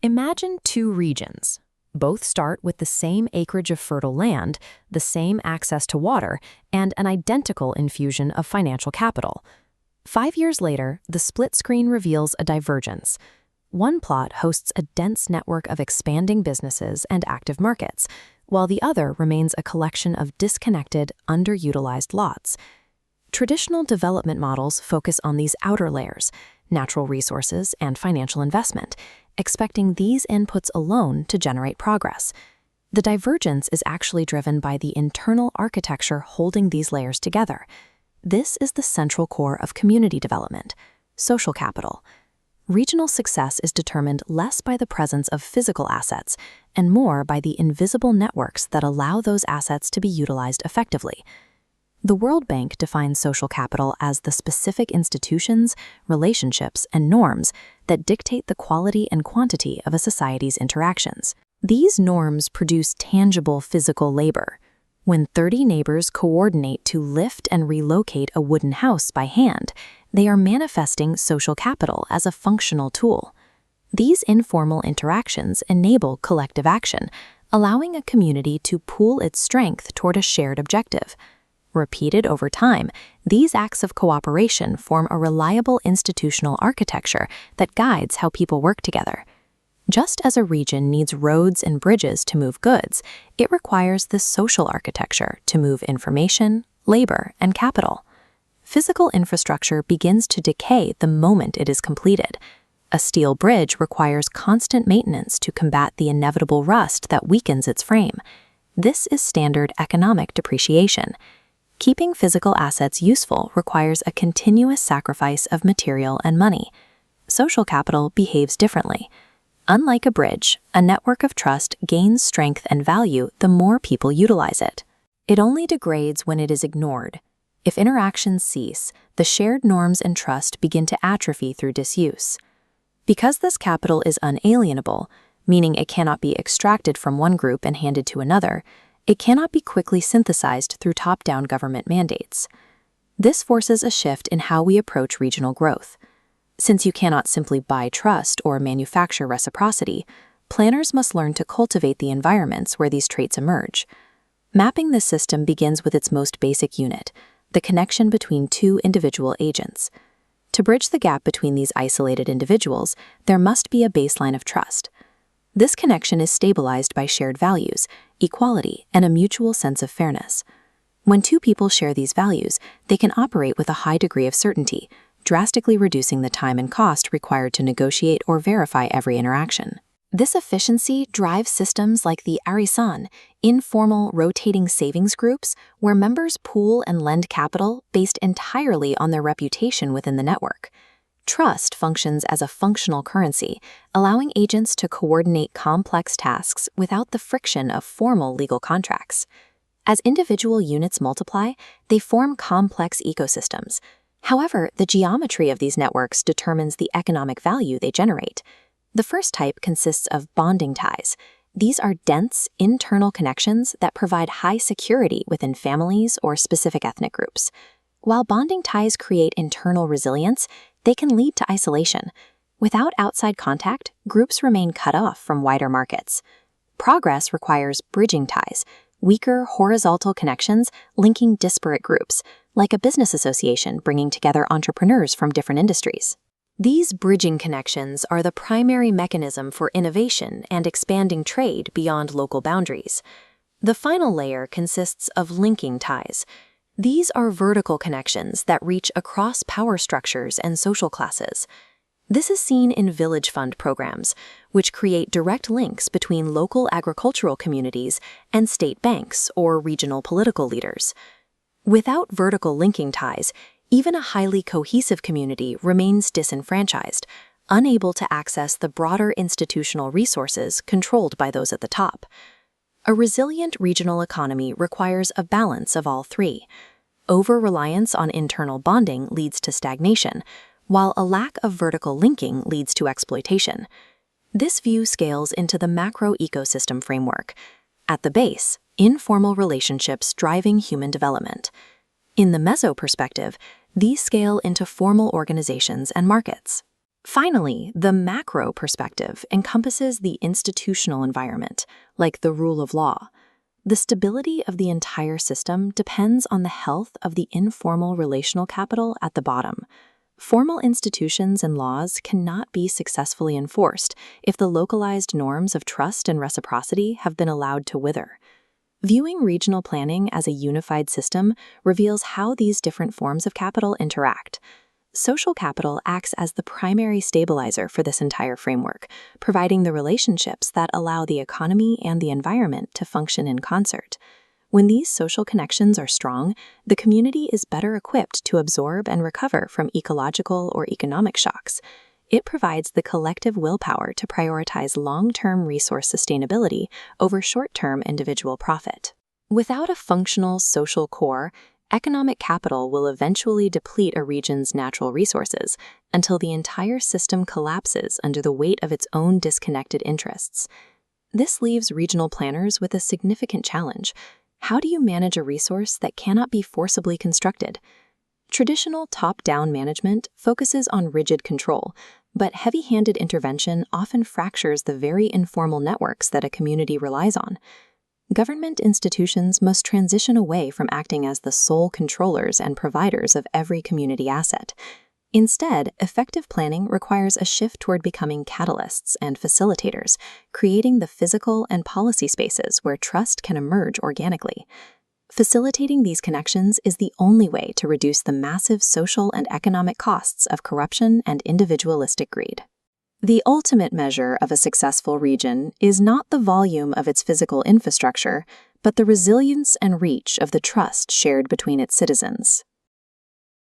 Imagine two regions. Both start with the same acreage of fertile land, the same access to water, and an identical infusion of financial capital. 5 years later, the split screen reveals a divergence. One plot hosts a dense network of expanding businesses and active markets, while the other remains a collection of disconnected, underutilized lots. Traditional development models focus on these outer layers, natural resources and financial investment, expecting these inputs alone to generate progress. The divergence is actually driven by the internal architecture holding these layers together. This is the central core of community development, social capital. Regional success is determined less by the presence of physical assets and more by the invisible networks that allow those assets to be utilized effectively. The World Bank defines social capital as the specific institutions, relationships, and norms that dictate the quality and quantity of a society's interactions. These norms produce tangible physical labor. When 30 neighbors coordinate to lift and relocate a wooden house by hand, they are manifesting social capital as a functional tool. These informal interactions enable collective action, allowing a community to pool its strength toward a shared objective. Repeated over time, these acts of cooperation form a reliable institutional architecture that guides how people work together. Just as a region needs roads and bridges to move goods, it requires this social architecture to move information, labor, and capital. Physical infrastructure begins to decay the moment it is completed. A steel bridge requires constant maintenance to combat the inevitable rust that weakens its frame. This is standard economic depreciation. Keeping physical assets useful requires a continuous sacrifice of material and money. Social capital behaves differently. Unlike a bridge, a network of trust gains strength and value the more people utilize it. It only degrades when it is ignored. If interactions cease, the shared norms and trust begin to atrophy through disuse. Because this capital is unalienable, meaning it cannot be extracted from one group and handed to another, it cannot be quickly synthesized through top-down government mandates. This forces a shift in how we approach regional growth. Since you cannot simply buy trust or manufacture reciprocity, planners must learn to cultivate the environments where these traits emerge. Mapping this system begins with its most basic unit, the connection between two individual agents. To bridge the gap between these isolated individuals, there must be a baseline of trust. This connection is stabilized by shared values, equality, and a mutual sense of fairness. When two people share these values, they can operate with a high degree of certainty, drastically reducing the time and cost required to negotiate or verify every interaction. This efficiency drives systems like the Arisan, informal rotating savings groups, where members pool and lend capital based entirely on their reputation within the network. Trust functions as a functional currency, allowing agents to coordinate complex tasks without the friction of formal legal contracts. As individual units multiply, they form complex ecosystems. However, the geometry of these networks determines the economic value they generate. The first type consists of bonding ties. These are dense, internal connections that provide high security within families or specific ethnic groups. While bonding ties create internal resilience, they can lead to isolation. Without outside contact, groups remain cut off from wider markets. Progress requires bridging ties, weaker horizontal connections linking disparate groups, like a business association bringing together entrepreneurs from different industries. These bridging connections are the primary mechanism for innovation and expanding trade beyond local boundaries. The final layer consists of linking ties. These are vertical connections that reach across power structures and social classes. This is seen in village fund programs, which create direct links between local agricultural communities and state banks or regional political leaders. Without vertical linking ties, even a highly cohesive community remains disenfranchised, unable to access the broader institutional resources controlled by those at the top. A resilient regional economy requires a balance of all three. Over-reliance on internal bonding leads to stagnation, while a lack of vertical linking leads to exploitation. This view scales into the macro ecosystem framework. At the base, informal relationships driving human development. In the meso perspective, these scale into formal organizations and markets. Finally, the macro perspective encompasses the institutional environment, like the rule of law. The stability of the entire system depends on the health of the informal relational capital at the bottom. Formal institutions and laws cannot be successfully enforced if the localized norms of trust and reciprocity have been allowed to wither. Viewing regional planning as a unified system reveals how these different forms of capital interact. Social capital acts as the primary stabilizer for this entire framework, providing the relationships that allow the economy and the environment to function in concert. When these social connections are strong, the community is better equipped to absorb and recover from ecological or economic shocks. It provides the collective willpower to prioritize long-term resource sustainability over short-term individual profit. Without a functional social core, economic capital will eventually deplete a region's natural resources until the entire system collapses under the weight of its own disconnected interests. This leaves regional planners with a significant challenge. How do you manage a resource that cannot be forcibly constructed? Traditional top-down management focuses on rigid control, but heavy-handed intervention often fractures the very informal networks that a community relies on. Government institutions must transition away from acting as the sole controllers and providers of every community asset. Instead, effective planning requires a shift toward becoming catalysts and facilitators, creating the physical and policy spaces where trust can emerge organically. Facilitating these connections is the only way to reduce the massive social and economic costs of corruption and individualistic greed. The ultimate measure of a successful region is not the volume of its physical infrastructure, but the resilience and reach of the trust shared between its citizens.